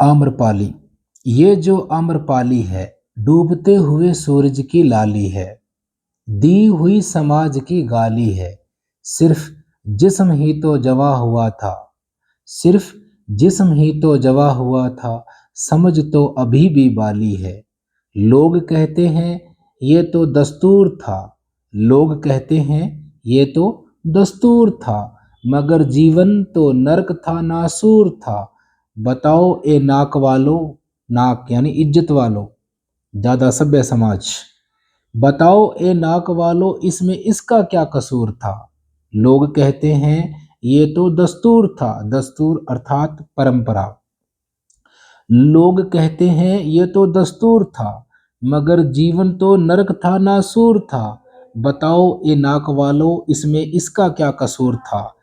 आम्रपाली। ये जो आम्रपाली है, डूबते हुए सूरज की लाली है, दी हुई समाज की गाली है। सिर्फ जिस्म ही तो जवा हुआ था, सिर्फ जिस्म ही तो जवा हुआ था, समझ तो अभी भी बाली है। लोग कहते हैं ये तो दस्तूर था, लोग कहते हैं ये तो दस्तूर था, मगर जीवन तो नर्क था, नासूर था। बताओ ए नाक वालों, नाक यानी इज्जत वालों, ज़्यादा सभ्य समाज, बताओ ए नाक वालों इसमें इसका क्या कसूर था। लोग कहते हैं ये तो दस्तूर था, दस्तूर अर्थात परंपरा। लोग कहते हैं ये तो दस्तूर था, मगर जीवन तो नरक था, नासूर था। बताओ ए नाक वालों इसमें इसका क्या कसूर था।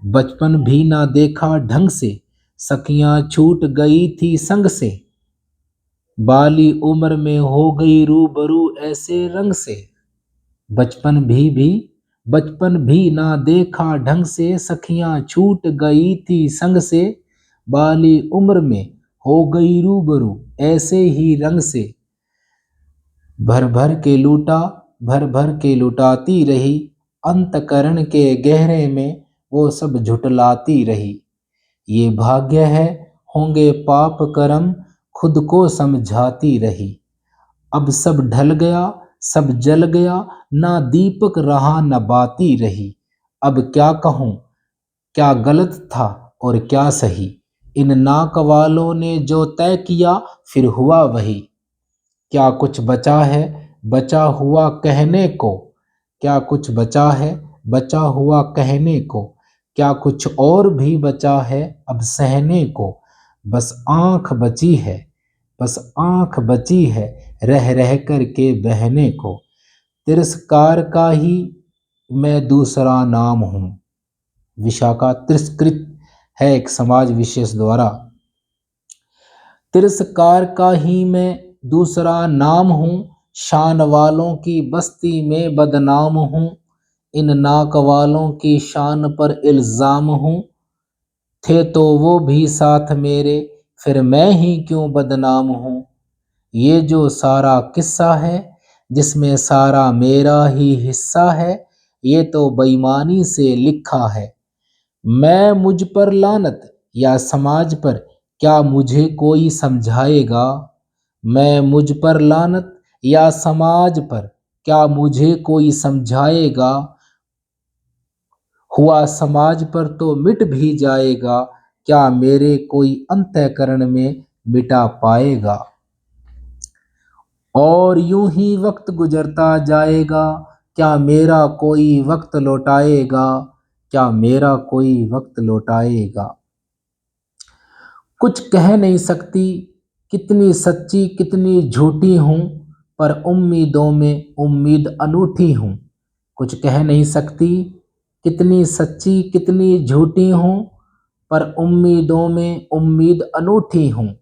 बचपन भी ना देखा ढंग से, सखियां छूट गई थी संग से, बाली उम्र में हो गई रूबरू ऐसे रंग से। बचपन भी ना देखा ढंग से, सखियां छूट गई थी संग से, बाली उम्र में हो गई रूबरू ऐसे ही रंग से। भर भर के लूटा, भर भर के लुटाती रही, अंतकरण के गहरे में वो सब झुटलाती रही। ये भाग्य है होंगे पाप कर्म, खुद को समझाती रही। अब सब ढल गया, सब जल गया, ना दीपक रहा न बाती रही। अब क्या कहूँ, क्या गलत था और क्या सही, इन नाक वालों ने जो तय किया फिर हुआ वही। क्या कुछ बचा है बचा हुआ कहने को, क्या कुछ बचा है बचा हुआ कहने को, क्या कुछ और भी बचा है अब सहने को। बस आँख बची है, बस आँख बची है रह रह कर के बहने को। तिरस्कार का ही मैं दूसरा नाम हूँ। विशाखा तिरस्कृत है एक समाज विशेष द्वारा। तिरस्कार का ही मैं दूसरा नाम हूँ, शान वालों की बस्ती में बदनाम हूँ, इन नाक वालों की शान पर इल्ज़ाम हूँ। थे तो वो भी साथ मेरे, फिर मैं ही क्यों बदनाम हूँ। ये जो सारा किस्सा है जिसमें सारा मेरा ही हिस्सा है, ये तो बेईमानी से लिखा है। मैं मुझ पर लानत या समाज पर क्या मुझे कोई समझाएगा। मैं मुझ पर लानत या समाज पर क्या मुझे कोई समझाएगा। हुआ समाज पर तो मिट भी जाएगा, क्या मेरे कोई अंतःकरण में मिटा पाएगा। और यूं ही वक्त गुजरता जाएगा, क्या मेरा कोई वक्त लौटाएगा, क्या मेरा कोई वक्त लौटाएगा। कुछ कह नहीं सकती कितनी सच्ची कितनी झूठी हूँ, पर उम्मीदों में उम्मीद अनूठी हूँ। कुछ कह नहीं सकती कितनी सच्ची कितनी झूठी हूँ, पर उम्मीदों में उम्मीद अनूठी हूँ।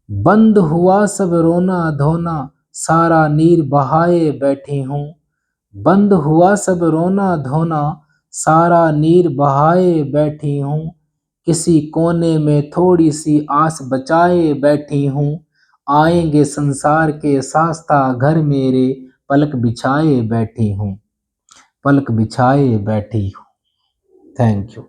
बंद हुआ सब रोना धोना, सारा नीर बहाए बैठी हूँ। बंद हुआ सब रोना धोना, सारा नीर बहाए बैठी हूँ। किसी कोने में थोड़ी सी आस बचाए बैठी हूँ। आएंगे संसार के शास्ता घर मेरे, पलक बिछाए बैठी हूँ, पलक बिछाए बैठी हूँ। Thank you.